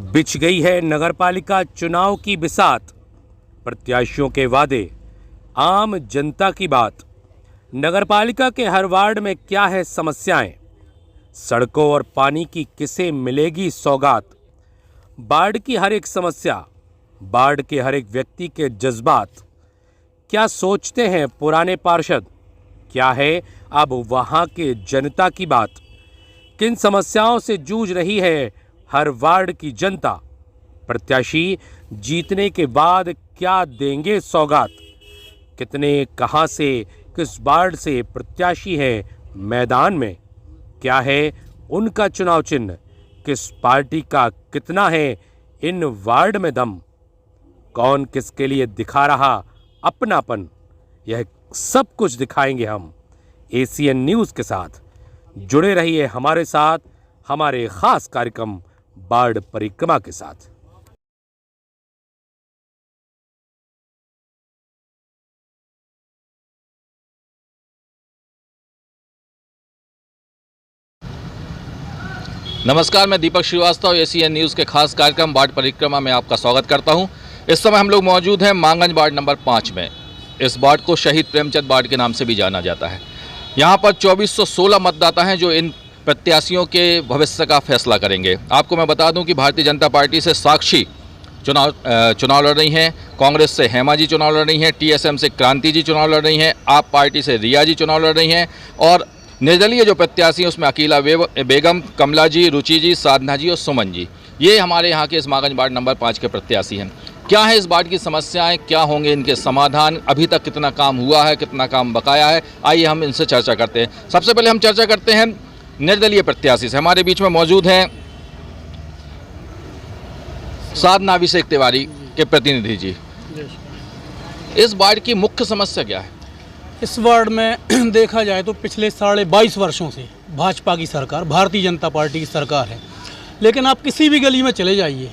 बिछ गई है नगरपालिका चुनाव की बिसात। प्रत्याशियों के वादे, आम जनता की बात। नगरपालिका के हर वार्ड में क्या है समस्याएं? सड़कों और पानी की किसे मिलेगी सौगात? वार्ड की हर एक समस्या, वार्ड के हर एक व्यक्ति के जज्बात। क्या सोचते हैं पुराने पार्षद? क्या है अब वहां के जनता की बात? किन समस्याओं से जूझ रही है हर वार्ड की जनता? प्रत्याशी जीतने के बाद क्या देंगे सौगात? कितने, कहां से, किस वार्ड से प्रत्याशी है मैदान में? क्या है उनका चुनाव चिन्ह? किस पार्टी का कितना है इन वार्ड में दम? कौन किसके लिए दिखा रहा अपनापन? यह सब कुछ दिखाएंगे हम एसीएन न्यूज़ के साथ। जुड़े रहिए हमारे साथ, हमारे खास कार्यक्रम वार्ड परिक्रमा के साथ। नमस्कार, मैं दीपक श्रीवास्तव एसीएन न्यूज़ के खास कार्यक्रम वार्ड परिक्रमा में आपका स्वागत करता हूं। इस समय हम लोग मौजूद हैं मांगंज वार्ड नंबर 5 में। इस वार्ड को शहीद प्रेमचंद वार्ड के नाम से भी जाना जाता है। यहां पर 2416 मतदाता हैं जो इन प्रत्याशियों के भविष्य का फैसला करेंगे। आपको मैं बता दूं कि भारतीय जनता पार्टी से साक्षी चुनाव लड़ रही हैं, कांग्रेस से हेमा जी चुनाव लड़ रही हैं, टीएसएम से क्रांति जी चुनाव लड़ रही हैं, आप पार्टी से रिया जी चुनाव लड़ रही हैं और निर्दलीय जो प्रत्याशी हैं उसमें अकीला बेगम, कमला जी, रुचि जी, साधना जी और सुमन जी, ये हमारे यहाँ के इस मांगंज वार्ड नंबर 5 के प्रत्याशी हैं। क्या है इस वार्ड की समस्याएं, क्या होंगे इनके समाधान, अभी तक कितना काम हुआ है, कितना काम बकाया है, आइए हम इनसे चर्चा करते हैं। सबसे पहले हम चर्चा करते हैं निर्दलीय प्रत्याशी से। हमारे बीच में मौजूद हैं साधना अभिषेक तिवारी के प्रतिनिधि जी। इस वार्ड की मुख्य समस्या क्या है? इस वार्ड में देखा जाए तो पिछले 22.5 वर्षों से भाजपा की सरकार, भारतीय जनता पार्टी की सरकार है। लेकिन आप किसी भी गली में चले जाइए,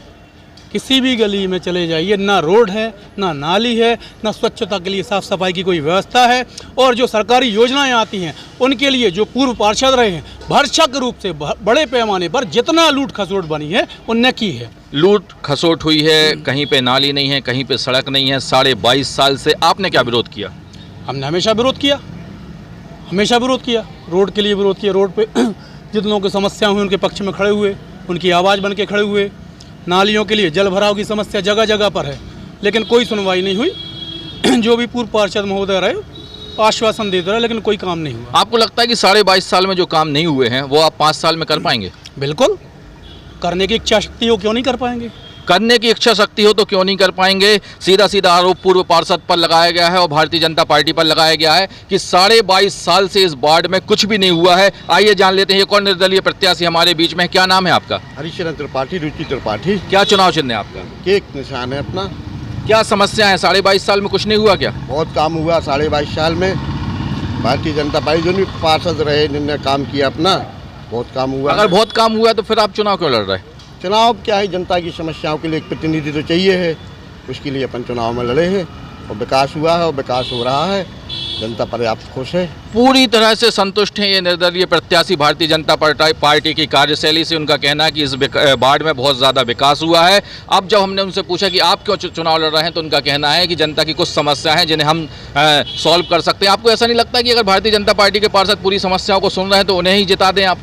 किसी भी गली में चले जाइए, ना रोड है, ना नाली है, ना स्वच्छता के लिए साफ़ सफाई की कोई व्यवस्था है। और जो सरकारी योजनाएं आती हैं उनके लिए जो पूर्व पार्षद रहे हैं, भरसक रूप से बड़े पैमाने पर जितना लूट खसोट बनी है उनने की है। लूट खसोट हुई है, कहीं पे नाली नहीं है, कहीं पे सड़क नहीं है। 22.5 साल से आपने क्या विरोध किया? हमने हमेशा विरोध किया, हमेशा विरोध किया। रोड के लिए विरोध किया, रोड पे जितनों की समस्या हुई उनके पक्ष में खड़े हुए, उनकी आवाज़ बन के खड़े हुए। नालियों के लिए जल भराव की समस्या जगह जगह पर है, लेकिन कोई सुनवाई नहीं हुई। जो भी पूर्व पार्षद महोदय रहे आश्वासन देते रहे, लेकिन कोई काम नहीं हुआ। आपको लगता है कि 22.5 साल में जो काम नहीं हुए हैं वो आप 5 साल में कर पाएंगे? बिल्कुल, करने की इच्छा शक्ति हो क्यों नहीं कर पाएंगे? करने की इच्छा शक्ति हो तो क्यों नहीं कर पाएंगे? सीधा सीधा आरोप पूर्व पार्षद पर लगाया गया है और भारतीय जनता पार्टी पर लगाया गया है कि 22.5 साल से इस वार्ड में कुछ भी नहीं हुआ है। आइए जान लेते हैं, ये कौन निर्दलीय प्रत्याशी हमारे बीच में है। क्या नाम है आपका? हरिशरण त्रिपाठी, रुचि त्रिपाठी। क्या चुनाव चिन्ह है आपका? केक निशान है अपना। क्या समस्या है? 22.5 साल में कुछ नहीं हुआ क्या? बहुत काम हुआ 22.5 साल में। भारतीय जनता पार्टी जो भी पार्षद रहे जिनने काम किया अपना, बहुत काम हुआ। अगर बहुत काम हुआ है तो फिर आप चुनाव क्यों लड़ रहे हैं? चुनाव क्या है, जनता की समस्याओं के लिए एक प्रतिनिधि तो चाहिए है, उसके लिए अपन चुनाव में लड़े हैं और विकास हुआ है और विकास हो रहा है। जनता पर्याप्त खुश है, पूरी तरह से संतुष्ट हैं ये निर्दलीय प्रत्याशी भारतीय जनता पार्टी की कार्यशैली से। उनका कहना है कि इस वार्ड में बहुत ज़्यादा विकास हुआ है। अब जब हमने उनसे पूछा कि आप क्यों चुनाव लड़ रहे हैं तो उनका कहना है कि जनता की कुछ समस्या हैं जिन्हें हम सॉल्व कर सकते हैं। आपको ऐसा नहीं लगता कि अगर भारतीय जनता पार्टी के पार्षद पूरी समस्याओं को सुन रहे हैं तो उन्हें ही जिता दें आप?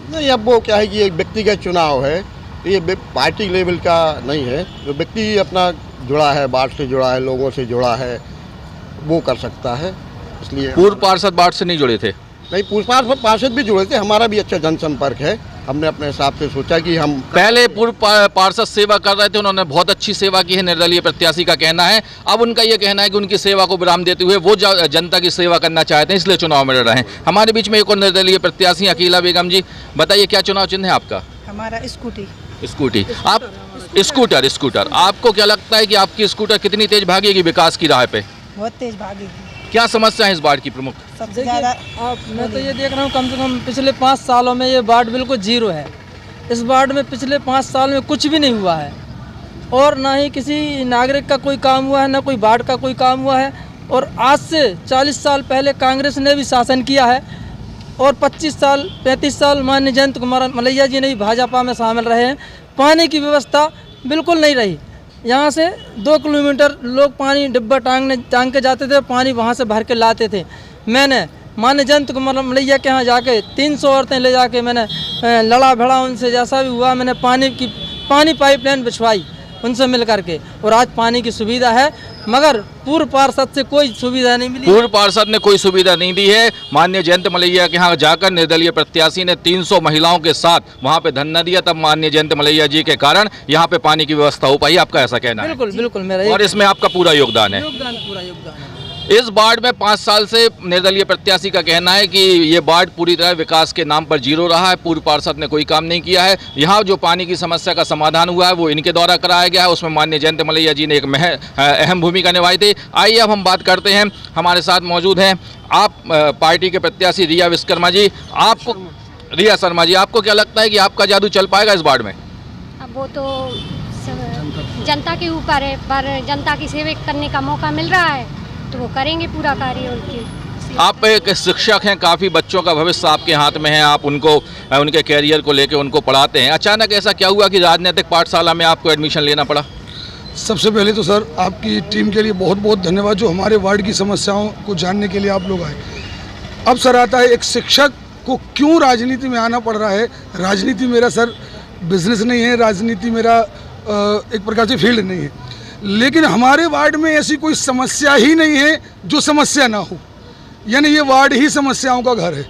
नहीं, अब वो क्या है कि एक व्यक्तिगत चुनाव है, तो ये पार्टी लेवल का नहीं है। जो व्यक्ति अपना जुड़ा है, वार्ड से जुड़ा है, लोगों से जुड़ा है, वो कर सकता है। इसलिए पूर्व पार्षद वार्ड से नहीं जुड़े थे? नहीं, पूर्व पार्षद भी जुड़े थे। हमारा भी अच्छा जनसंपर्क है। हमने अपने हिसाब से सोचा कि हम पहले पूर्व पार्षद सेवा कर रहे थे, उन्होंने बहुत अच्छी सेवा की है, निर्दलीय प्रत्याशी का कहना है। अब उनका ये कहना है कि उनकी सेवा को विराम देते हुए वो जनता की सेवा करना चाहते हैं, इसलिए चुनाव में लड़ रहे हैं। हमारे बीच में एक और निर्दलीय प्रत्याशी अकीला बेगम जी। बताइए, क्या चुनाव चिन्ह है आपका? हमारा स्कूटी। आप स्कूटर। आपको क्या लगता है कि आपकी स्कूटर कितनी तेज भागेगी विकास की राह पे? बहुत तेज भागेगी। क्या समस्या है इस वार्ड की प्रमुख? सबसे ज़्यादा मैं तो ये देख रहा हूँ, कम से कम पिछले 5 सालों में ये वार्ड बिल्कुल जीरो है। इस वार्ड में पिछले 5 साल में कुछ भी नहीं हुआ है और ना ही किसी नागरिक का कोई काम हुआ है, ना कोई वार्ड का कोई काम हुआ है। और आज से 40 साल पहले कांग्रेस ने भी शासन किया है और 35 साल माननीय जयंत कुमार मलैया जी ने भी भाजपा में शामिल रहे हैं। पानी की व्यवस्था बिल्कुल नहीं रही। यहाँ से 2 किलोमीटर लोग पानी डिब्बा टांग के जाते थे, पानी वहाँ से भर के लाते थे। मैंने मान्य जयंत कुमार मलैया के यहाँ जाके 300 औरतें ले जाके मैंने लड़ा भड़ा उनसे, जैसा भी हुआ मैंने पानी पाइपलाइन बिछवाई उनसे मिल करके, और आज पानी की सुविधा है। मगर पूर्व पार्षद से कोई सुविधा नहीं मिली। पूर्व पार्षद ने कोई सुविधा नहीं दी है। माननीय जयंत मलैया के यहाँ जाकर निर्दलीय प्रत्याशी ने 300 महिलाओं के साथ वहाँ पे धरना दिया, तब माननीय जयंत मलैया जी के कारण यहाँ पे पानी की व्यवस्था हो पाई। आपका ऐसा कहना है? बिल्कुल बिल्कुल मेरा और इसमें आपका पूरा योगदान है? पूरा योगदान है। इस वार्ड में 5 साल से निर्दलीय प्रत्याशी का कहना है कि ये वार्ड पूरी तरह विकास के नाम पर जीरो रहा है। पूर्व पार्षद ने कोई काम नहीं किया है। यहाँ जो पानी की समस्या का समाधान हुआ है वो इनके द्वारा कराया गया है, उसमें माननीय जयंत मलैया जी ने एक अहम भूमिका निभाई थी। आइए अब हम बात करते हैं, हमारे साथ मौजूद हैं आप पार्टी के प्रत्याशी रिया विश्वकर्मा जी। रिया शर्मा जी, आपको क्या लगता है कि आपका जादू चल पाएगा इस वार्ड में? अब वो तो जनता के ऊपर है, पर जनता की सेवा करने का मौका मिल रहा है तो वो करेंगे पूरा कार्य उनके। आप एक शिक्षक हैं, काफ़ी बच्चों का भविष्य आपके हाथ में है, आप उनको उनके कैरियर को लेकर उनको पढ़ाते हैं। अचानक ऐसा क्या हुआ कि राजनीतिक पाठशाला में आपको एडमिशन लेना पड़ा? सबसे पहले तो सर आपकी टीम के लिए बहुत बहुत धन्यवाद, जो हमारे वार्ड की समस्याओं को जानने के लिए आप लोग आए। अब सर आता है एक शिक्षक को क्यों राजनीति में आना पड़ रहा है। राजनीति मेरा सर बिजनेस नहीं है, राजनीति मेरा एक प्रकार से फील्ड नहीं है, लेकिन हमारे वार्ड में ऐसी कोई समस्या ही नहीं है जो समस्या ना हो। यानी ये वार्ड ही समस्याओं का घर है,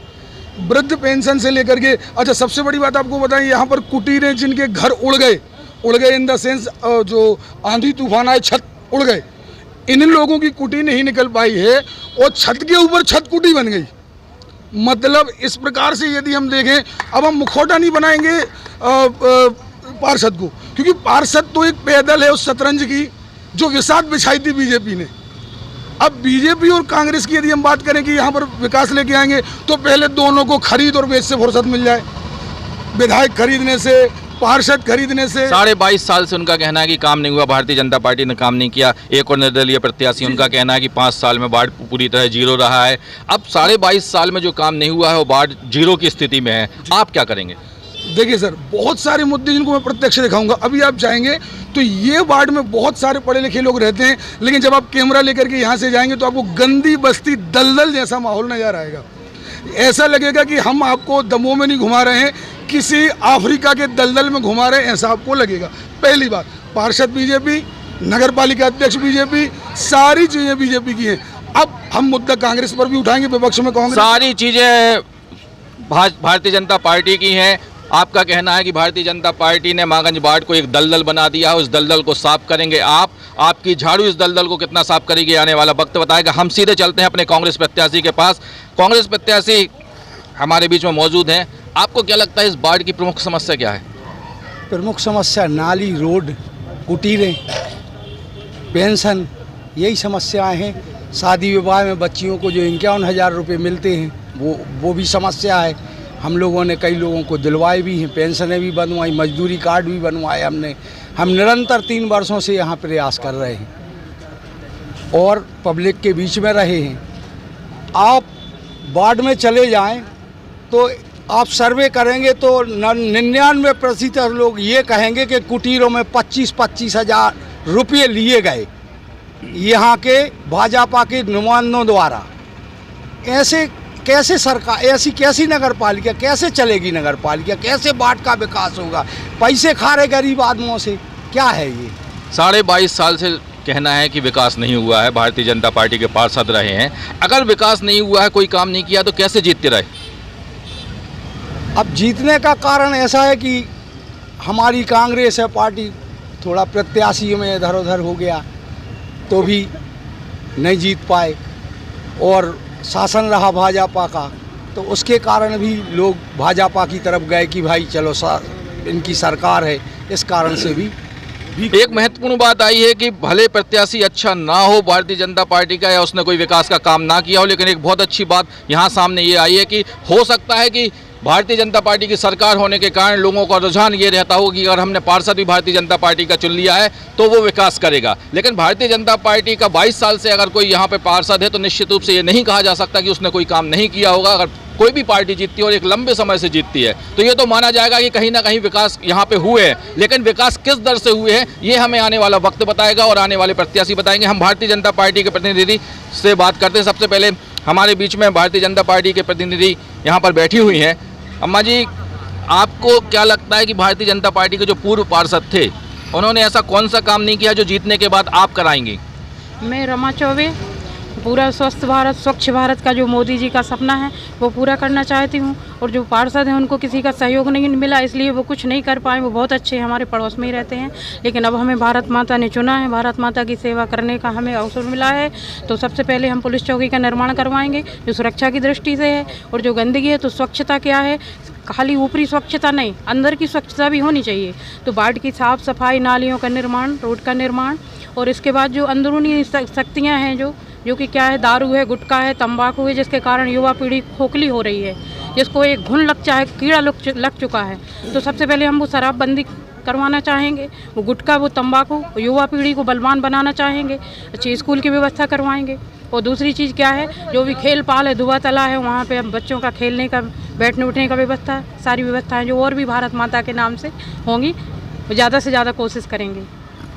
वृद्ध पेंशन से लेकर के। अच्छा, सबसे बड़ी बात आपको बताएं, यहाँ पर कुटीरें जिनके घर उड़ गए इन द सेंस जो आंधी तूफान आए छत उड़ गए, इन लोगों की कुटी नहीं निकल पाई है और छत के ऊपर छत कुटी बन गई। मतलब इस प्रकार से यदि हम देखें, अब हम मुखौटा नहीं बनाएंगे पार्षद को, क्योंकि पार्षद तो एक पैदल है उस शतरंज की जो विसात बिछाई थी बीजेपी ने। अब बीजेपी और कांग्रेस की यदि हम बात करें कि यहाँ पर विकास लेके आएंगे, तो पहले दोनों को खरीद और बेच से फुर्सत मिल जाए, विधायक खरीदने से, पार्षद खरीदने से। 22.5 साल से उनका कहना है कि काम नहीं हुआ, भारतीय जनता पार्टी ने काम नहीं किया। एक और निर्दलीय प्रत्याशी, उनका कहना है कि 5 साल में वार्ड पूरी तरह जीरो रहा है। अब 22.5 साल में जो काम नहीं हुआ है वो वार्ड जीरो की स्थिति में है, आप क्या करेंगे? देखिए सर, बहुत सारे मुद्दे जिनको मैं प्रत्यक्ष दिखाऊंगा। अभी आप जाएंगे तो ये वार्ड में बहुत सारे पढ़े लिखे लोग रहते हैं, लेकिन जब आप कैमरा लेकर के यहाँ से जाएंगे तो आपको गंदी बस्ती दलदल जैसा माहौल नजर आएगा। ऐसा लगेगा कि हम आपको दमोह में नहीं घुमा रहे हैं, किसी अफ्रीका के दलदल में घुमा रहे हैं, ऐसा आपको लगेगा। पहली बात, पार्षद बीजेपी, नगर पालिका अध्यक्ष बीजेपी, सारी चीज़ें बीजेपी की हैं। अब हम मुद्दा कांग्रेस पर भी उठाएंगे, विपक्ष में कांग्रेस। सारी चीज़ें भारतीय जनता पार्टी की हैं। आपका कहना है कि भारतीय जनता पार्टी ने मांगंज वार्ड को एक दलदल बना दिया है, उस दलदल को साफ करेंगे आप। आपकी झाड़ू इस दलदल को कितना साफ करेगी आने वाला वक्त बताएगा। हम सीधे चलते हैं अपने कांग्रेस प्रत्याशी के पास। कांग्रेस प्रत्याशी हमारे बीच में मौजूद हैं। आपको क्या लगता है इस वार्ड की प्रमुख समस्या क्या है? प्रमुख समस्या नाली, रोड, कुटीरें, पेंशन, यही समस्याएं हैं। शादी विवाह में बच्चियों को जो 51,000 रुपये मिलते हैं वो भी समस्या है। हम लोगों ने कई लोगों को दिलवाए भी हैं, पेंशनें भी बनवाई, मजदूरी कार्ड भी बनवाए हमने। हम निरंतर 3 वर्षों से यहाँ प्रयास कर रहे हैं और पब्लिक के बीच में रहे हैं। आप वार्ड में चले जाएं तो आप सर्वे करेंगे तो 99% लोग ये कहेंगे कि कुटीरों में 25-25 हज़ार रुपये लिए गए यहाँ के भाजपा के नुमाइंदों द्वारा। ऐसे कैसे सरकार, ऐसी कैसी नगर पालिका, कैसे चलेगी नगर पालिका, कैसे वार्ड का विकास होगा? पैसे खा रहे गरीब आदमियों से, क्या है ये? 22.5 साल से कहना है कि विकास नहीं हुआ है, भारतीय जनता पार्टी के पार्षद रहे हैं। अगर विकास नहीं हुआ है, कोई काम नहीं किया, तो कैसे जीतते रहे? अब जीतने का कारण ऐसा है कि हमारी कांग्रेस है पार्टी, थोड़ा प्रत्याशियों में इधर उधर हो गया तो भी नहीं जीत पाए, और शासन रहा भाजपा का, तो उसके कारण भी लोग भाजपा की तरफ गए कि भाई चलो इनकी सरकार है। इस कारण से भी एक महत्वपूर्ण बात आई है कि भले प्रत्याशी अच्छा ना हो भारतीय जनता पार्टी का, या उसने कोई विकास का काम ना किया हो, लेकिन एक बहुत अच्छी बात यहाँ सामने ये आई है कि हो सकता है कि भारतीय जनता पार्टी की सरकार होने के कारण लोगों का रुझान ये रहता हो कि अगर हमने पार्षद भी भारतीय जनता पार्टी का चुन लिया है तो वो विकास करेगा। लेकिन भारतीय जनता पार्टी का 22 साल से अगर कोई यहाँ पे पार्षद है तो निश्चित रूप से ये नहीं कहा जा सकता कि उसने कोई काम नहीं किया होगा। अगर कोई भी पार्टी जीतती है और एक लंबे समय से जीतती है, तो ये तो माना जाएगा कि कहीं ना कहीं विकास यहाँ पे हुए हैं। लेकिन विकास किस दर से हुए हैं ये हमें आने वाला वक्त बताएगा और आने वाले प्रत्याशी बताएंगे। हम भारतीय जनता पार्टी के प्रतिनिधि से बात करते हैं। सबसे पहले हमारे बीच में भारतीय जनता पार्टी के प्रतिनिधि यहाँ पर बैठी हुई हैं। अम्मा जी, आपको क्या लगता है कि भारतीय जनता पार्टी के जो पूर्व पार्षद थे उन्होंने ऐसा कौन सा काम नहीं किया जो जीतने के बाद आप कराएंगी? मैं रमा चौबे, पूरा स्वस्थ भारत, स्वच्छ भारत का जो मोदी जी का सपना है वो पूरा करना चाहती हूँ। और जो पार्षद हैं उनको किसी का सहयोग नहीं मिला, इसलिए वो कुछ नहीं कर पाए। वो बहुत अच्छे हमारे पड़ोस में ही रहते हैं, लेकिन अब हमें भारत माता ने चुना है, भारत माता की सेवा करने का हमें अवसर मिला है। तो सबसे पहले हम पुलिस चौकी का निर्माण करवाएंगे जो सुरक्षा की दृष्टि से है। और जो गंदगी है, तो स्वच्छता क्या है, खाली ऊपरी स्वच्छता नहीं, अंदर की स्वच्छता भी होनी चाहिए। तो वार्ड की साफ़ सफाई, नालियों का निर्माण, रोड का निर्माण, और इसके बाद जो अंदरूनी शक्तियाँ हैं जो कि क्या है, दारू है, गुटखा है, तंबाकू है, जिसके कारण युवा पीढ़ी खोखली हो रही है, जिसको एक घुन लग चाहे, कीड़ा लग चुका है। तो सबसे पहले हम वो शराबबंदी करवाना चाहेंगे, वो गुटखा, वो तंबाकू, युवा पीढ़ी को बलवान बनाना चाहेंगे, अच्छी स्कूल की व्यवस्था करवाएंगे। और दूसरी चीज़ क्या है, जो भी खेल पाल है, धुआ तला है, वहाँ पे बच्चों का खेलने का, बैठने उठने का व्यवस्था, सारी व्यवस्थाएं जो और भी भारत माता के नाम से होंगी, वो ज़्यादा से ज़्यादा कोशिश करेंगे।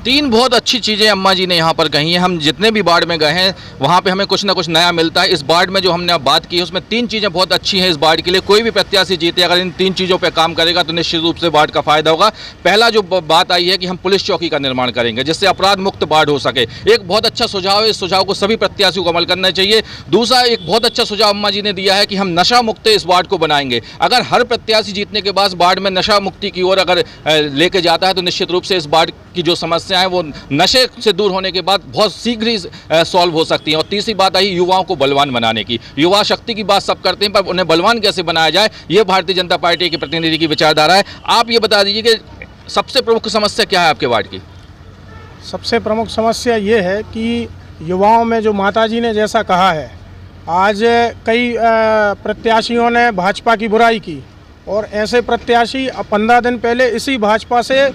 तीन बहुत अच्छी चीज़ें अम्मा जी ने यहाँ पर कही हैं। हम जितने भी वार्ड में गए हैं वहाँ पे हमें कुछ ना कुछ नया मिलता है। इस वार्ड में जो हमने अब बात की है उसमें तीन चीज़ें बहुत अच्छी हैं इस वार्ड के लिए। कोई भी प्रत्याशी जीते अगर इन तीन चीज़ों पे काम करेगा तो निश्चित रूप से वार्ड का फायदा होगा। पहला जो बात आई है कि हम पुलिस चौकी का निर्माण करेंगे जिससे अपराध मुक्त वार्ड हो सके, एक बहुत अच्छा सुझाव है। इस सुझाव को सभी प्रत्याशियों को अमल करना चाहिए। दूसरा एक बहुत अच्छा सुझाव अम्मा जी ने दिया है कि हम नशा मुक्त इस वार्ड को बनाएंगे। अगर हर प्रत्याशी जीतने के बाद वार्ड में नशा मुक्ति की ओर अगर लेके जाता है तो निश्चित रूप से इस वार्ड की जो समस्या है वो नशे से दूर होने के बाद बहुत शीघ्र ही सॉल्व हो सकती हैं। और तीसरी बात आई युवाओं को बलवान बनाने की। युवा शक्ति की बात सब करते हैं, पर उन्हें बलवान कैसे बनाया जाए, ये भारतीय जनता पार्टी के प्रतिनिधि की विचारधारा है। आप ये बता दीजिए कि सबसे प्रमुख समस्या क्या है आपके वार्ड की? सबसे प्रमुख समस्या ये है कि युवाओं में जो माताजी ने जैसा कहा है, आज कई प्रत्याशियों ने भाजपा की बुराई की और ऐसे प्रत्याशी 15 दिन पहले इसी भाजपा से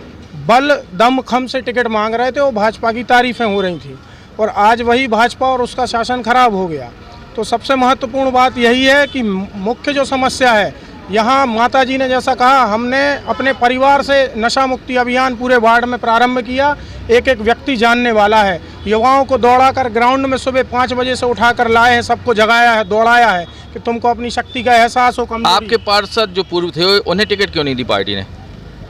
बल दम खम से टिकट मांग रहे थे, वो भाजपा की तारीफ़ें हो रही थी और आज वही भाजपा और उसका शासन खराब हो गया। तो सबसे महत्वपूर्ण बात यही है कि मुख्य जो समस्या है यहाँ, माताजी ने जैसा कहा, हमने अपने परिवार से नशा मुक्ति अभियान पूरे वार्ड में प्रारंभ किया। एक एक व्यक्ति जानने वाला है, युवाओं को दौड़ाकर ग्राउंड में सुबह 5 बजे से उठाकर लाए हैं, सबको जगाया है, दौड़ाया है कि तुमको अपनी शक्ति का एहसास हो। आपके पार्षद जो पूर्व थे उन्हें टिकट क्यों नहीं दी पार्टी ने?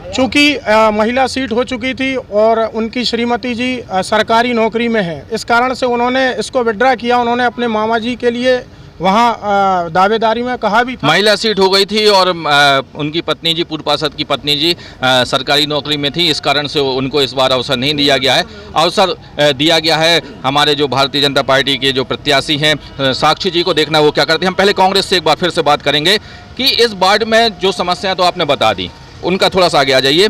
चूँकि महिला सीट हो चुकी थी और उनकी श्रीमती जी सरकारी नौकरी में है, इस कारण से उन्होंने इसको विड्रा किया। उन्होंने अपने मामा जी के लिए वहाँ दावेदारी में कहा भी था। महिला सीट हो गई थी और उनकी पत्नी जी, पूर्व पार्षद की पत्नी जी सरकारी नौकरी में थी, इस कारण से उनको इस बार अवसर नहीं दिया गया है। अवसर दिया गया है हमारे जो भारतीय जनता पार्टी के जो प्रत्याशी हैं साक्षी जी को। देखना वो क्या करते हैं। हम पहले कांग्रेस से एक बार फिर से बात करेंगे कि इस वार्ड में जो समस्याएं तो आपने बता दी, उनका थोड़ा सा आगे आ जाइए।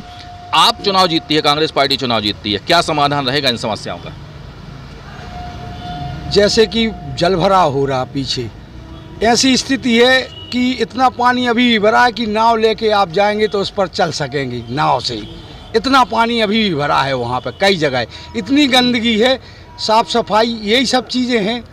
आप चुनाव जीतती है, कांग्रेस पार्टी चुनाव जीतती है, क्या समाधान रहेगा इन समस्याओं का? जैसे कि जलभराव हो रहा पीछे, ऐसी स्थिति है कि इतना पानी अभी भी भरा है कि नाव लेके आप जाएंगे तो उस पर चल सकेंगे नाव से। इतना पानी अभी भी भरा है वहाँ पर कई जगह, इतनी गंदगी है, साफ़ सफाई, यही सब चीज़ें हैं,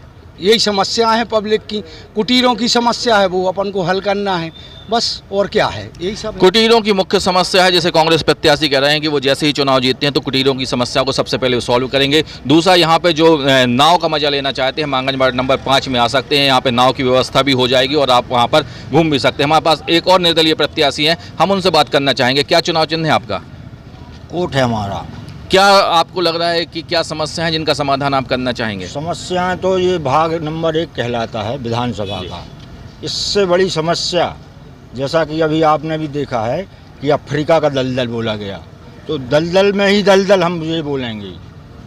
यही समस्या है पब्लिक की। कुटीरों की समस्या है, वो अपन को हल करना है बस, और क्या है, यही सब। कुटीरों की मुख्य समस्या है, जैसे कांग्रेस प्रत्याशी कह रहे हैं कि वो जैसे ही चुनाव जीतते हैं तो कुटीरों की समस्या को सबसे पहले सॉल्व करेंगे। दूसरा, यहाँ पे जो नाव का मजा लेना चाहते हैं, मांगन वार्ड नंबर 5 में आ सकते हैं, यहाँ पे नाव की व्यवस्था भी हो जाएगी और आप वहाँ पर घूम भी सकते हैं। हमारे पास एक और निर्दलीय प्रत्याशी हैं, हम उनसे बात करना चाहेंगे। क्या चुनाव चिन्ह है आपका? कोट है हमारा। क्या आपको लग रहा है कि क्या समस्या है जिनका समाधान आप करना चाहेंगे? समस्याएं तो ये भाग नंबर 1 कहलाता है विधानसभा का। इससे बड़ी समस्या, जैसा कि अभी आपने भी देखा है कि अफ्रीका का दलदल बोला गया, तो दलदल में ही दलदल हम ये बोलेंगे।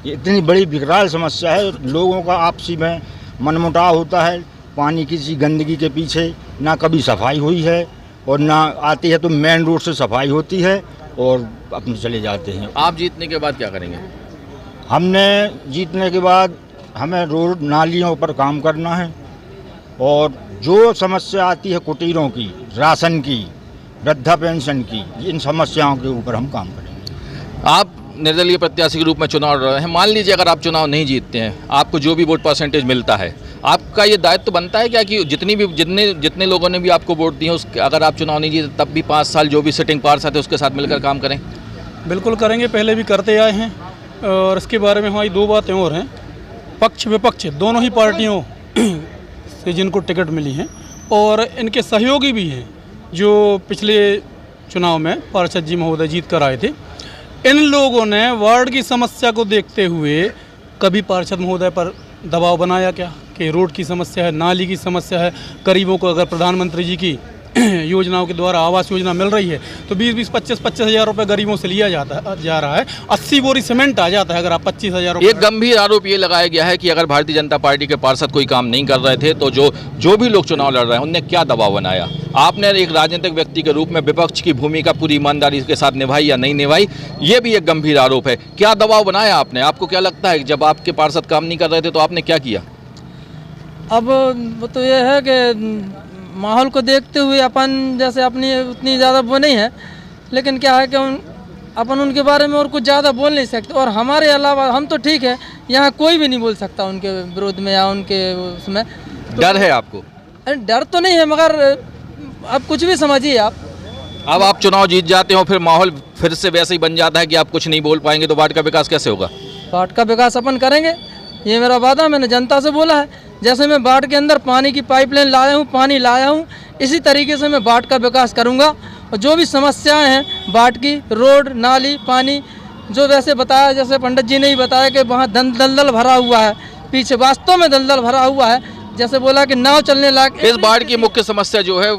ये इतनी बड़ी विकराल समस्या है, लोगों का आपसी में मनमुटाव होता है, पानी किसी गंदगी के पीछे ना कभी सफाई हुई है और ना आती है तो मेन रोड से सफाई होती है और अपने चले जाते हैं। आप जीतने के बाद क्या करेंगे? हमने जीतने के बाद हमें रोड नालियों पर काम करना है और जो समस्या आती है कुटीरों की, राशन की, वृद्धा पेंशन की, इन समस्याओं के ऊपर हम काम करेंगे। आप निर्दलीय प्रत्याशी के रूप में चुनाव लड़ रहे हैं। मान लीजिए अगर आप चुनाव नहीं जीतते हैं, आपको जो भी वोट परसेंटेज मिलता है, आपका ये दायित्व बनता है क्या कि जितने लोगों ने भी आपको वोट दिए उसके अगर आप चुनाव नहीं जीते तब भी 5 साल जो भी सिटिंग पार्षद है उसके साथ मिलकर काम करें? बिल्कुल करेंगे, पहले भी करते आए हैं। और इसके बारे में हमारी 2 बातें और हैं। पक्ष विपक्ष दोनों ही पार्टियों से जिनको टिकट मिली हैं और इनके सहयोगी भी हैं जो पिछले चुनाव में पार्षद जी महोदय जीत कर आए थे। इन लोगों ने वार्ड की समस्या को देखते हुए कभी पार्षद महोदय पर दबाव बनाया क्या कि रोड की समस्या है, नाली की समस्या है, गरीबों को अगर प्रधानमंत्री जी की योजनाओं के द्वारा आवास योजना मिल रही है तो 20-20, 25-25 हज़ार रुपये गरीबों से लिया जा रहा है। 80 बोरी सीमेंट आ जाता है अगर आप 25,000 रुपये। एक गंभीर आरोप ये लगाया गया है कि अगर भारतीय जनता पार्टी के पार्षद कोई काम नहीं कर रहे थे तो जो भी लोग चुनाव लड़ रहे हैं उनने क्या दबाव बनाया? आपने एक राजनीतिक व्यक्ति के रूप में विपक्ष की भूमिका पूरी ईमानदारी के साथ निभाई या नहीं निभाई, ये भी एक गंभीर आरोप है। क्या दबाव बनाया आपने? आपको क्या लगता है कि जब आपके पार्षद काम नहीं कर रहे थे तो आपने क्या किया? अब वो तो ये है कि माहौल को देखते हुए अपन जैसे अपनी उतनी ज़्यादा वो नहीं है, लेकिन क्या है कि अपन उनके बारे में और कुछ ज़्यादा बोल नहीं सकते। और हमारे अलावा हम तो ठीक है, यहाँ कोई भी नहीं बोल सकता उनके विरोध में या उनके उसमें। तो डर है आपको? अरे डर तो नहीं है, मगर अब कुछ भी समझिए आप। अब आप चुनाव जीत जाते हो फिर माहौल फिर से वैसे ही बन जाता है कि आप कुछ नहीं बोल पाएंगे तो वार्ड का विकास कैसे होगा? वार्ड का विकास अपन करेंगे, ये मेरा वादा, मैंने जनता से बोला है। जैसे मैं वार्ड के अंदर पानी की पाइपलाइन लाया हूँ, पानी लाया हूँ, इसी तरीके से मैं वार्ड का विकास करूँगा। और जो भी समस्याएं हैं वार्ड की, रोड, नाली, पानी, जो वैसे बताया, जैसे पंडित जी ने ही बताया कि वहाँ दलदल भरा हुआ है, पीछे वास्तव में दलदल भरा हुआ है। जैसे बोला कि नाव चलने लायक। इस वार्ड की मुख्य समस्या जो है,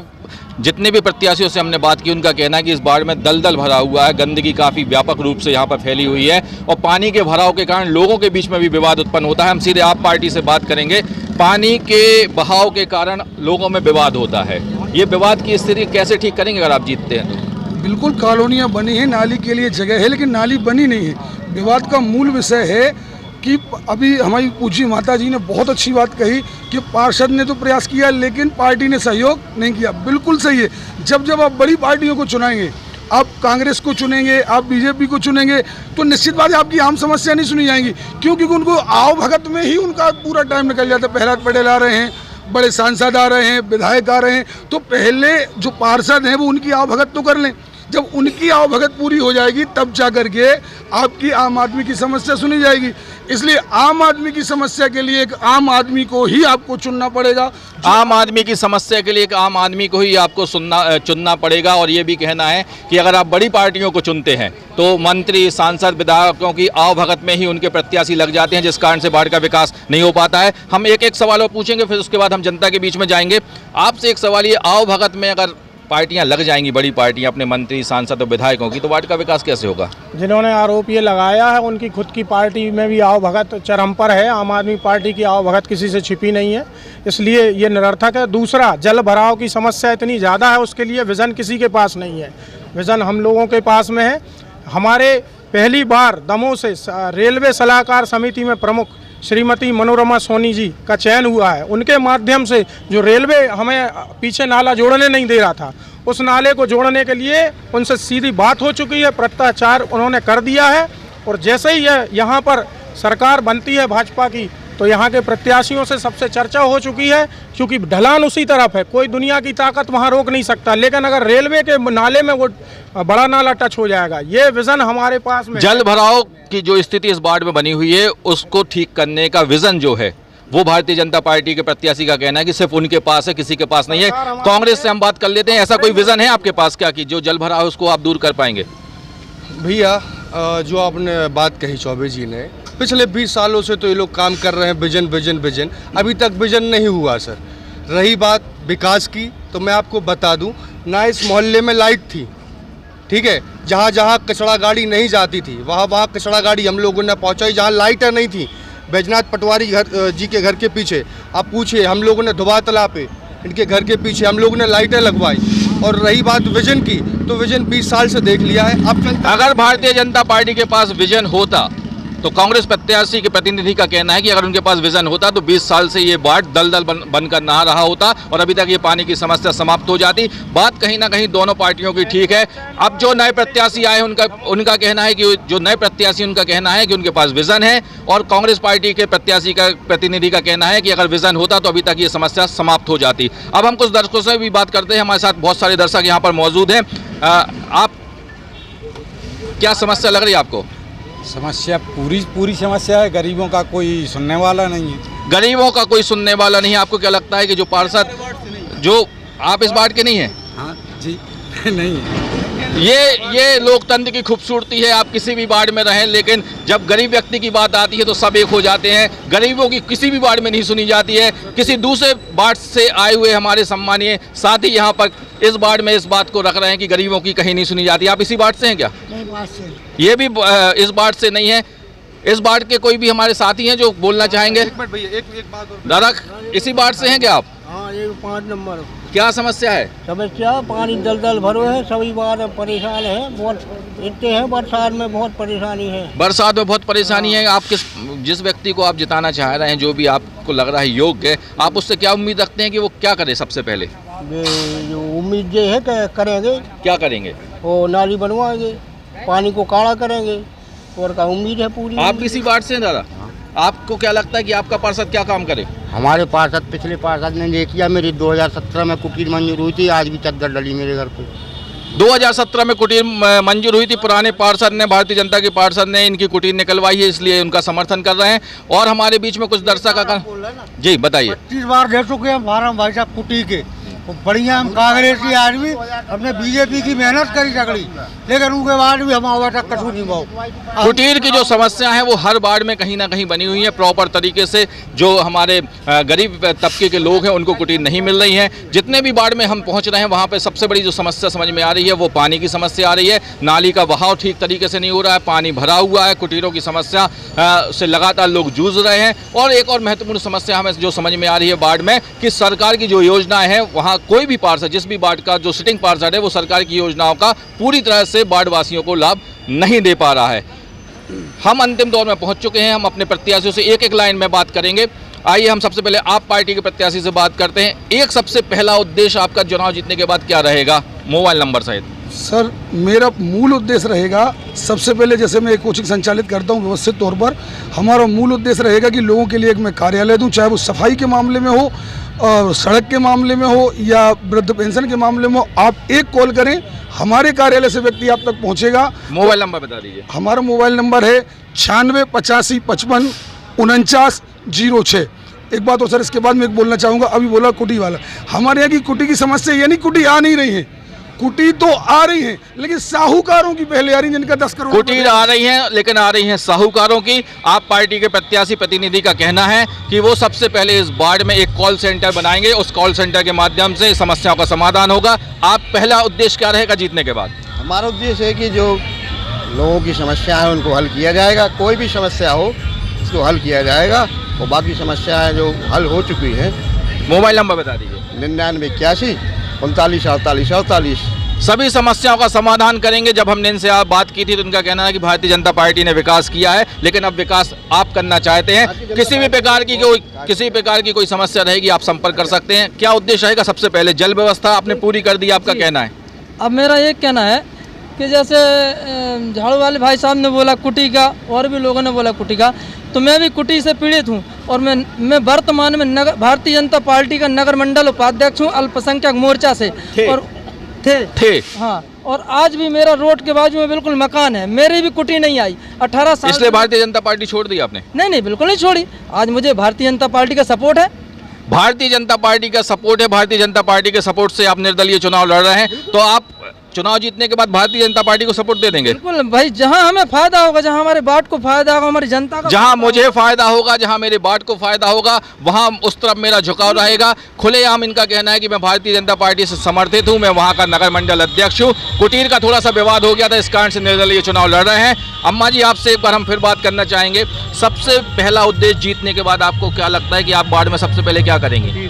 जितने भी प्रत्याशियों से हमने बात की उनका कहना है कि इस वार्ड में दलदल भरा हुआ है, गंदगी काफ़ी व्यापक रूप से यहाँ पर फैली हुई है और पानी के भराव के कारण लोगों के बीच में भी विवाद उत्पन्न होता है। हम सीधे आप पार्टी से बात करेंगे। पानी के बहाव के कारण लोगों में विवाद होता है, ये विवाद की स्थिति कैसे ठीक करेंगे अगर आप जीतते हैं तो? बिल्कुल, कॉलोनियाँ बनी हैं, नाली के लिए जगह है, लेकिन नाली बनी नहीं है। विवाद का मूल विषय है कि अभी हमारी पूज्य माता जी ने बहुत अच्छी बात कही कि पार्षद ने तो प्रयास किया लेकिन पार्टी ने सहयोग नहीं किया। बिल्कुल सही है। जब आप बड़ी पार्टियों को चुनाएंगे, आप कांग्रेस को चुनेंगे, आप बीजेपी को चुनेंगे, तो निश्चित बात है आपकी आम समस्या नहीं सुनी जाएंगी। क्योंकि उनको आओ भगत में ही उनका पूरा टाइम निकल जाता है। प्रहलाद पटेल आ रहे हैं, बड़े सांसद आ रहे हैं, विधायक आ रहे हैं, तो पहले जो पार्षद हैं वो उनकी आओ भगत तो कर लें। जब उनकी आवभगत पूरी हो जाएगी तब जा करके आपकी आम आदमी की समस्या सुनी जाएगी। इसलिए आम आदमी की समस्या के लिए एक आम आदमी को ही आपको चुनना पड़ेगा। आम आदमी की समस्या के लिए एक आम आदमी को ही आपको चुनना पड़ेगा। और ये भी कहना है कि अगर आप बड़ी पार्टियों को चुनते हैं तो मंत्री, सांसद, विधायकों की आवभगत में ही उनके प्रत्याशी लग जाते हैं, जिस कारण से वार्ड का विकास नहीं हो पाता है। हम एक एक सवाल और पूछेंगे, फिर उसके बाद हम जनता के बीच में जाएंगे। आपसे एक सवाल, ये आवभगत में अगर पार्टियां लग जाएंगी, बड़ी पार्टियां अपने मंत्री, सांसद और विधायकों की, तो वार्ड का विकास कैसे होगा? जिन्होंने आरोप ये लगाया है उनकी खुद की पार्टी में भी आवभगत चरम पर है। आम आदमी पार्टी की आवभगत किसी से छिपी नहीं है, इसलिए ये निरर्थक है। दूसरा, जल भराव की समस्या इतनी ज़्यादा है, उसके लिए विज़न किसी के पास नहीं है। विज़न हम लोगों के पास में है। हमारे पहली बार दमोह से रेलवे सलाहकार समिति में प्रमुख श्रीमती मनोरमा सोनी जी का चयन हुआ है। उनके माध्यम से जो रेलवे हमें पीछे नाला जोड़ने नहीं दे रहा था, उस नाले को जोड़ने के लिए उनसे सीधी बात हो चुकी है, प्रत्याचार उन्होंने कर दिया है। और जैसे ही यहाँ पर सरकार बनती है भाजपा की, तो यहाँ के प्रत्याशियों से सबसे चर्चा हो चुकी है, क्योंकि ढलान उसी तरफ है, कोई दुनिया की ताकत वहाँ रोक नहीं सकता। लेकिन अगर रेलवे के नाले में वो बड़ा नाला टच हो जाएगा, ये विज़न हमारे पास में। जल भराव की जो स्थिति इस वार्ड में बनी हुई है, उसको ठीक करने का विज़न जो है वो भारतीय जनता पार्टी के प्रत्याशी का कहना है कि सिर्फ उनके पास है, किसी के पास नहीं है। कांग्रेस से हम बात कर लेते हैं, ऐसा कोई विज़न है आपके पास क्या कि जो जल भराव है उसको आप दूर कर पाएंगे? भैया, जो आपने बात कही चौबे जी ने, पिछले 20 सालों से तो ये लोग काम कर रहे हैं, विजन विजन विजन, अभी तक विजन नहीं हुआ सर। रही बात विकास की, तो मैं आपको बता दूं, ना इस मोहल्ले में लाइट थी, ठीक है, जहाँ जहाँ कचरा गाड़ी नहीं जाती थी वहाँ कचरा गाड़ी हम लोगों ने पहुँचाई। जहाँ लाइटें नहीं थी, बैजनाथ पटवारी जी के घर के पीछे आप पूछिए, हम लोगों ने धुबा तालाब पे इनके घर के पीछे हम लोगों ने लाइटें लगवाई। और रही बात विजन की, तो विजन 20 साल से देख लिया है। अब अगर भारतीय जनता पार्टी के पास विजन होता तो कांग्रेस प्रत्याशी के प्रतिनिधि का कहना है कि अगर उनके पास विजन होता तो 20 साल से ये वार्ड दलदल बनकर नहा रहा होता और अभी तक ये पानी की समस्या समाप्त हो जाती। बात कहीं ना कहीं दोनों पार्टियों की ठीक है। अब जो नए प्रत्याशी आए उनका कहना है कि जो नए प्रत्याशी उनका कहना है कि उनके पास विजन है, और कांग्रेस पार्टी के प्रत्याशी का प्रतिनिधि का कहना है कि अगर विजन होता तो अभी तक ये समस्या समाप्त हो जाती। अब हम कुछ दर्शकों से भी बात करते हैं, हमारे साथ बहुत सारे दर्शक यहाँ पर मौजूद हैं। आप क्या समस्या लग रही है आपको? समस्या पूरी समस्या है, गरीबों का कोई सुनने वाला नहीं है। गरीबों का कोई सुनने वाला नहीं है। आपको क्या लगता है कि जो पार्षद, जो आप इस वार्ड के नहीं हैं? हाँ जी नहीं है। ये लोकतंत्र की खूबसूरती है। आप किसी भी वार्ड में रहें, लेकिन जब गरीब व्यक्ति की बात आती है तो सब एक हो जाते हैं। गरीबों की किसी भी वार्ड में नहीं सुनी जाती है। किसी दूसरे वार्ड से आए हुए हमारे सम्मानीय साथी यहाँ पर इस वार्ड में इस बात को रख रहे हैं कि गरीबों की कहीं नहीं सुनी जाती। आप इसी वार्ड से हैं क्या? नहीं, बात से ये भी इस वार्ड से नहीं है। इस वार्ड के कोई भी हमारे साथी हैं जो बोलना चाहेंगे? दादा, इसी वार्ड से हैं क्या आप? हाँ, ये 5 नंबर। क्या समस्या है? समस्या पानी दलदल भरो है, सभी बार परेशान है, बहुत इतने हैं। बरसात में बहुत परेशानी है। बरसात में बहुत परेशानी है। आप जिस व्यक्ति को आप जिताना चाह रहे हैं, जो भी आपको लग रहा है योग्य है, आप उससे क्या उम्मीद रखते हैं कि वो क्या करे? सबसे पहले जो उम्मीद ये है कि करेंगे। क्या करेंगे? वो नाली बनवाएंगे, पानी को काला करेंगे, और का उम्मीद है पूरी। आप इसी वार्ड से हैं दादा? आपको क्या लगता है कि आपका पार्षद क्या काम करे? हमारे पार्षद, पिछले पार्षद ने देखिए, मेरी 2017 में कुटीर मंजूर हुई थी, आज भी चद्दर डली मेरे घर पे। 2017 में कुटीर मंजूर हुई थी। पुराने पार्षद ने, भारतीय जनता के पार्षद ने इनकी कुटीर निकलवाई है, इसलिए उनका समर्थन कर रहे हैं। और हमारे बीच में कुछ दर्शक जी बताइए। 25 बार दे चुके हैं फार्म भाई साहब कुटीर के। बढ़िया हम कांग्रेसी आदमी, हमने बीजेपी की मेहनत करी तगड़ी, लेकिन उनके बाद भी हमारा तक कछु नहीं पाओ। कुटीर की जो समस्या है वो हर वार्ड में कहीं ना कहीं बनी हुई है। प्रॉपर तरीके से जो हमारे गरीब तबके के लोग हैं उनको कुटीर नहीं मिल रही है। जितने भी वार्ड में हम पहुंच रहे हैं वहाँ पे सबसे बड़ी जो समस्या समझ में आ रही है वो पानी की समस्या आ रही है। नाली का बहाव ठीक तरीके से नहीं हो रहा है, पानी भरा हुआ है। कुटीरों की समस्या से लगातार लोग जूझ रहे हैं। और एक और महत्वपूर्ण समस्या हमें जो समझ में आ रही है वार्ड में, कि सरकार की जो योजनाएं हैं, वहाँ कोई भी पार्षद, जिस भी वार्ड का जो सिटिंग पार्षद है, वो सरकार की योजनाओं का पूरी तरह से वार्ड वासियों को लाभ नहीं दे पा रहा है। हम अंतिम दौर में पहुंच चुके हैं। हम अपने प्रत्याशियों से एक एक लाइन में बात करेंगे। आइए हम सबसे पहले आप पार्टी के प्रत्याशी से बात करते हैं। एक सबसे पहला उद्देश्य आपका चुनाव जीतने के बाद क्या रहेगा, मोबाइल नंबर सहित? सर, मेरा मूल उद्देश्य रहेगा, सबसे पहले जैसे मैं एक कोचिंग संचालित करता हूँ व्यवस्थित तौर पर, हमारा मूल उद्देश्य रहेगा कि लोगों के लिए एक मैं कार्यालय दूँ, चाहे वो सफाई के मामले में हो, और सड़क के मामले में हो, या वृद्ध पेंशन के मामले में हो। आप एक कॉल करें, हमारे कार्यालय से व्यक्ति आप तक पहुँचेगा। मोबाइल नंबर बता दीजिए। हमारा मोबाइल नंबर है 96 85 55 49 06। एक बात और सर, इसके बाद मैं एक बोलना चाहूँगा, अभी बोला कुटी वाला, हमारे यहाँ की कुटी की समस्या यानी कुटी आ नहीं रही है। कुटी तो आ रही है, लेकिन साहूकारों की पहले आ रही है, जिनका 10 करोड़ कुटीर आ रही हैं, लेकिन आ रही हैं साहूकारों की। आप पार्टी के प्रत्याशी प्रतिनिधि का कहना है कि वो सबसे पहले इस वार्ड में एक कॉल सेंटर बनाएंगे, उस कॉल सेंटर के माध्यम से समस्याओं का समाधान होगा। आप पहला उद्देश्य क्या रहेगा जीतने के बाद? हमारा उद्देश्य है कि जो लोगों की समस्या है उनको हल किया जाएगा। कोई भी समस्या हो उसको हल किया जाएगा, और बाकी समस्याएं जो हल हो चुकी हैं। मोबाइल नंबर बता दीजिए। 99 81 39 48 48। सभी समस्याओं का समाधान करेंगे। जब हमने इनसे आप बात की थी तो उनका कहना है कि भारतीय जनता पार्टी ने विकास किया है, लेकिन अब विकास आप करना चाहते हैं। किसी भी प्रकार की कोई समस्या रहेगी आप संपर्क कर सकते हैं। क्या उद्देश्य रहेगा? सबसे पहले जल व्यवस्था आपने पूरी कर दी, आपका कहना है। अब मेरा ये कहना है कि जैसे झाड़ू वाले भाई साहब ने बोला कुटी का, और भी लोगों ने बोला कुटी का, तो मैं भी कुटी से पीड़ित हूँ। और मैं वर्तमान में भारतीय जनता पार्टी का नगर मंडल उपाध्यक्ष हूँ, अल्पसंख्यक मोर्चा से। और थे हाँ, और आज भी मेरा रोड के बाजू में बिल्कुल मकान है, मेरी भी कुटी नहीं आई 18 साल। इसलिए भारतीय जनता पार्टी छोड़ दी आपने? नहीं, बिल्कुल नहीं छोड़ी। आज मुझे भारतीय जनता पार्टी का सपोर्ट है। भारतीय जनता पार्टी का सपोर्ट है। भारतीय जनता पार्टी के सपोर्ट से आप निर्दलीय चुनाव लड़ रहे हैं, तो आप चुनाव जीतने के बाद भारतीय जनता पार्टी को सपोर्ट दे देंगे? बिल्कुल भाई, जहां हमें फायदा होगा, जहां हमारे बाट को फायदा होगा, हमारी जनता का, जहां मुझे फायदा होगा, जहां मेरे बाट को फायदा होगा, वहां उस तरफ मेरा झुकाव रहेगा। खुलेआम इनका कहना है कि मैं भारतीय जनता पार्टी से समर्थित हूं, मैं वहां का नगर मंडल अध्यक्ष हूं। कुटीर का थोड़ा सा विवाद हो गया था, इस कारण से निर्दलीय चुनाव लड़ रहे हैं। अम्मा जी, आपसे एक बार हम फिर बात करना चाहेंगे। सबसे पहला उद्देश्य जीतने के बाद आपको क्या लगता है कि आप वार्ड में सबसे पहले क्या करेंगे?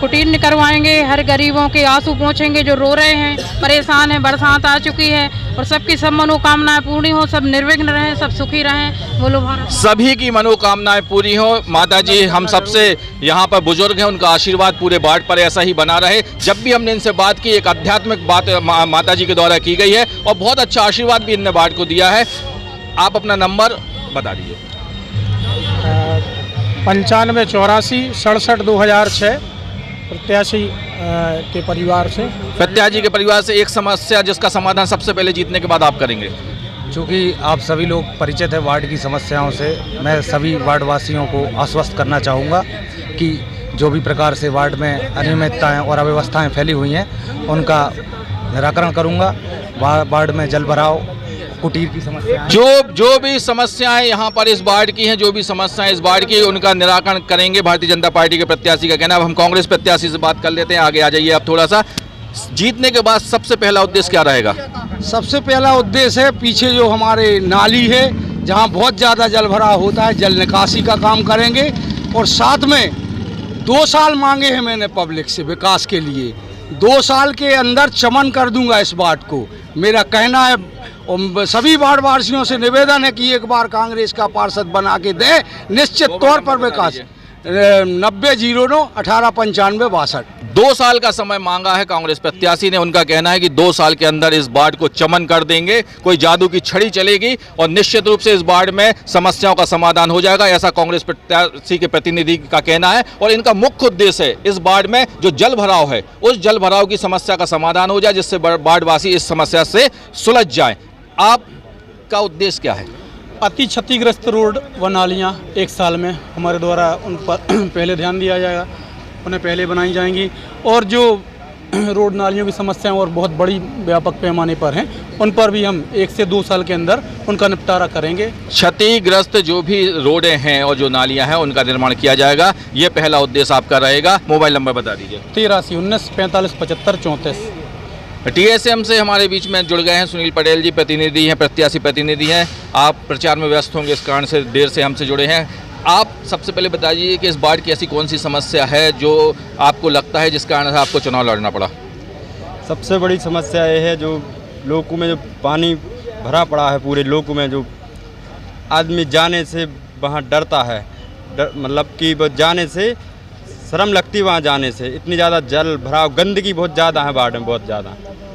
कुटीर करवाएंगे, हर गरीबों के आंसू पोंछेंगे जो रो रहे हैं, परेशान हैं। बरसात आ चुकी है और सबकी सब मनोकामनाएं पूरी हो, सब निर्विघ्न रहें, सब सुखी रहें। बोलो भारत। सभी की मनोकामनाएं पूरी हो। माता जी, हम सबसे यहाँ पर बुजुर्ग हैं, उनका आशीर्वाद पूरे वार्ड पर ऐसा ही बना रहे। जब भी हमने इनसे बात की, एक आध्यात्मिक बात माता जी के द्वारा की गई है और बहुत अच्छा आशीर्वाद भी इनने वार्ड को दिया है। आप अपना नंबर बता दीजिए। 9584 67 2006 प्रत्याशी के परिवार से। प्रत्याशी के परिवार से एक समस्या जिसका समाधान सबसे पहले जीतने के बाद आप करेंगे। चूँकि आप सभी लोग परिचित हैं वार्ड की समस्याओं से, मैं सभी वार्ड वासियों को आश्वस्त करना चाहूँगा कि जो भी प्रकार से वार्ड में अनियमितताएं और अव्यवस्थाएं फैली हुई हैं उनका निराकरण करूँगा। वार्ड में जल भराव, कुटीर की समस्या, जो भी समस्याएं यहाँ पर इस वार्ड की हैं, जो भी समस्याएं इस वार्ड की, उनका निराकरण करेंगे भारतीय जनता पार्टी के प्रत्याशी का कहना है। अब हम कांग्रेस प्रत्याशी से बात कर लेते हैं। आगे आ जाइए आप थोड़ा सा। जीतने के बाद सबसे पहला उद्देश्य क्या रहेगा? सबसे पहला उद्देश्य है पीछे जो हमारे नाली है जहां बहुत ज़्यादा जल भराव होता है, जल निकासी का काम करेंगे। और साथ में 2 साल मांगे हैं मैंने पब्लिक से विकास के लिए। 2 साल के अंदर चमन कर दूंगा इस वार्ड को, मेरा कहना है। और सभी वार्ड वासियों से निवेदन है कि एक बार कांग्रेस का पार्षद बना के दें, निश्चित तौर पर विकास। 9009 1895 62। 2 साल का समय मांगा है कांग्रेस प्रत्याशी ने। उनका कहना है कि 2 साल के अंदर इस वार्ड को चमन कर देंगे, कोई जादू की छड़ी चलेगी और निश्चित रूप से इस वार्ड में समस्याओं का समाधान हो जाएगा, ऐसा कांग्रेस प्रत्याशी के प्रतिनिधि का कहना है। और इनका मुख्य उद्देश्य है इस वार्ड में जो जल भराव है, उस जल भराव की समस्या का समाधान हो जाए, जिससे वार्डवासी इस समस्या से सुलझ जाए। आपका उद्देश्य क्या है? अति क्षतिग्रस्त रोड व नालियाँ 1 साल में हमारे द्वारा उन पर पहले ध्यान दिया जाएगा, उन्हें पहले बनाई जाएंगी। और जो रोड नालियों की समस्याएं और बहुत बड़ी व्यापक पैमाने पर हैं, उन पर भी हम 1 से 2 साल के अंदर उनका निपटारा करेंगे। क्षतिग्रस्त जो भी रोडें हैं और जो नालियां हैं उनका निर्माण किया जाएगा, ये पहला उद्देश्य आपका रहेगा। मोबाइल नंबर बता दीजिए। 83 19 45 75 34। टीएसएम से हमारे बीच में जुड़ गए हैं सुनील पटेल जी, प्रतिनिधि हैं, प्रत्याशी प्रतिनिधि हैं। आप प्रचार में व्यस्त होंगे, इस कारण से देर से हमसे जुड़े हैं। आप सबसे पहले बताइए कि इस वार्ड की ऐसी कौन सी समस्या है जो आपको लगता है जिस कारण से आपको चुनाव लड़ना पड़ा? सबसे बड़ी समस्या ये है जो लोगों में जो पानी भरा पड़ा है, पूरे लोगों में जो आदमी जाने से वहाँ डरता है, मतलब कि वो जाने से शर्म लगती है, वहाँ जाने से इतनी ज़्यादा जल भराव, गंदगी बहुत ज़्यादा है वार्ड में, बहुत ज़्यादा।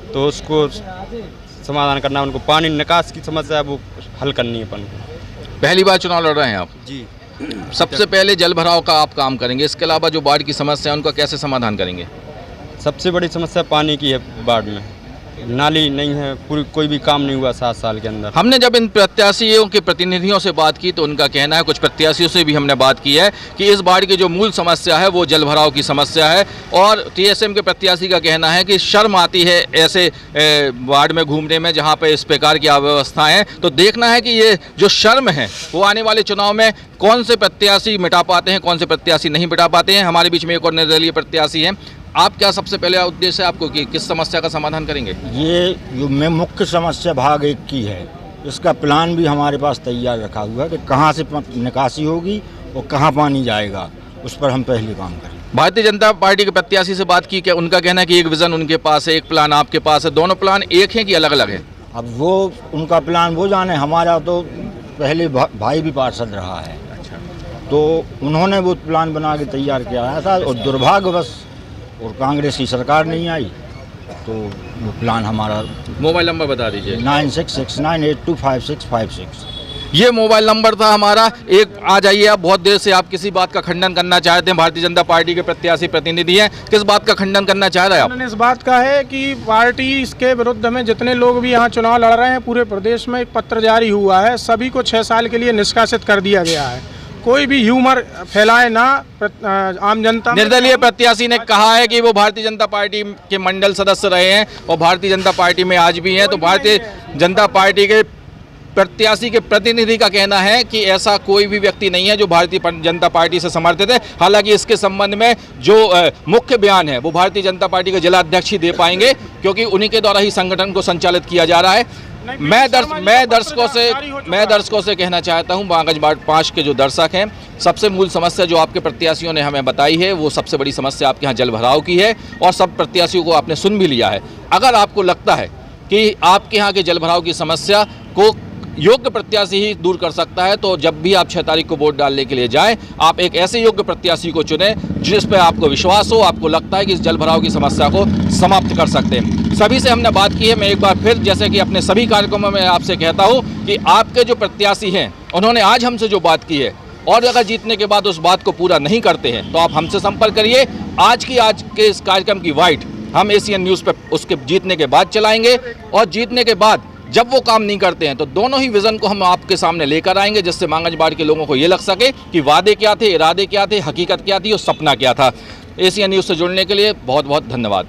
तो उसको समाधान करना, उनको पानी निकास की समस्या वो हल करनी है अपन को। पहली बार चुनाव लड़ रहे हैं आप जी? सबसे पहले जल भराव का आप काम करेंगे, इसके अलावा जो वार्ड की समस्या है उनका कैसे समाधान करेंगे? सबसे बड़ी समस्या पानी की है वार्ड में, नाली नहीं है, पूरी कोई भी काम नहीं हुआ 7 साल के अंदर। हमने जब इन प्रत्याशियों के प्रतिनिधियों से बात की तो उनका कहना है, कुछ प्रत्याशियों से भी हमने बात की है कि इस वार्ड की जो मूल समस्या है वो जल भराव की समस्या है। और टीएसएम के प्रत्याशी का कहना है कि शर्म आती है ऐसे वार्ड में घूमने में जहाँ पे इस प्रकार की अव्यवस्थाएं हैं। तो देखना है कि ये जो शर्म है वो आने वाले चुनाव में कौन से प्रत्याशी मिटा पाते हैं, कौन से प्रत्याशी नहीं मिटा पाते हैं। हमारे बीच में एक और निर्दलीय प्रत्याशी हैं। आप क्या सबसे पहले उद्देश्य है आपको कि किस समस्या का समाधान करेंगे? ये जो में मुख्य समस्या भाग 1 की है, इसका प्लान भी हमारे पास तैयार रखा हुआ है कि कहाँ से निकासी होगी और कहाँ पानी जाएगा, उस पर हम पहले काम करें। भारतीय जनता पार्टी के प्रत्याशी से बात की, क्या उनका कहना है कि एक विजन उनके पास है, एक प्लान आपके पास है, दोनों प्लान एक हैं कि अलग अलग है? अब वो उनका प्लान वो जाने, हमारा तो पहले भाई भी पार्षद रहा है। अच्छा। तो उन्होंने वो प्लान बना के तैयार किया था और दुर्भाग्यवश और कांग्रेस की सरकार नहीं आई तो वो प्लान हमारा। मोबाइल नंबर बता दीजिए। 9669825656। ये मोबाइल नंबर था हमारा। एक आ जाइए आप, बहुत देर से आप किसी बात का खंडन करना चाहते हैं, भारतीय जनता पार्टी के प्रत्याशी प्रतिनिधि हैं, किस बात का खंडन करना चाह रहे हैं आप? इस बात का है कि पार्टी इसके विरुद्ध में जितने लोग भी यहाँ चुनाव लड़ रहे हैं, पूरे प्रदेश में एक पत्र जारी हुआ है, सभी को 6 साल के लिए निष्कासित कर दिया गया है। कोई भी ह्यूमर फैलाए ना आम जनता। निर्दलीय प्रत्याशी ने कहा है कि वो भारतीय जनता पार्टी के मंडल सदस्य रहे हैं और भारतीय जनता पार्टी में आज भी हैं। तो भारतीय जनता पार्टी के प्रत्याशी के प्रतिनिधि का कहना है कि ऐसा कोई भी व्यक्ति नहीं है जो भारतीय जनता पार्टी से समर्थित है। हालांकि इसके संबंध में जो मुख्य बयान है वो भारतीय जनता पार्टी के जिला अध्यक्ष ही दे पाएंगे, क्योंकि उन्हीं के द्वारा ही संगठन को संचालित किया जा रहा है। मैं दर्शकों से कहना चाहता हूं, मांगंज वार्ड 5 के जो दर्शक हैं सबसे मूल समस्या जो आपके प्रत्याशियों ने हमें बताई है वो सबसे बड़ी समस्या आपके यहाँ जल भराव की है और सब प्रत्याशियों को आपने सुन भी लिया है। अगर आपको लगता है कि आपके यहाँ के जल भराव की समस्या को योग्य प्रत्याशी ही दूर कर सकता है तो जब भी आप 6 तारीख को वोट डालने के लिए जाएं, आप एक ऐसे योग्य प्रत्याशी को चुनें जिस पर आपको विश्वास हो, आपको लगता है कि इस जल भराव की समस्या को समाप्त कर सकते हैं। सभी से हमने बात की है। मैं एक बार फिर जैसे कि अपने सभी कार्यक्रमों में आपसे कहता हूँ कि आपके जो प्रत्याशी हैं उन्होंने आज हमसे जो बात की है और अगर जीतने के बाद उस बात को पूरा नहीं करते हैं तो आप हमसे संपर्क करिए। आज के इस कार्यक्रम की वाइट हम एसीएन न्यूज़ पर उसके जीतने के बाद चलाएंगे और जीतने के बाद जब वो काम नहीं करते हैं तो दोनों ही विज़न को हम आपके सामने लेकर आएंगे जिससे मांगंजबाड़ के लोगों को ये लग सके कि वादे क्या थे, इरादे क्या थे, हकीकत क्या थी और सपना क्या था। एसीएन न्यूज़ से जुड़ने के लिए बहुत बहुत धन्यवाद।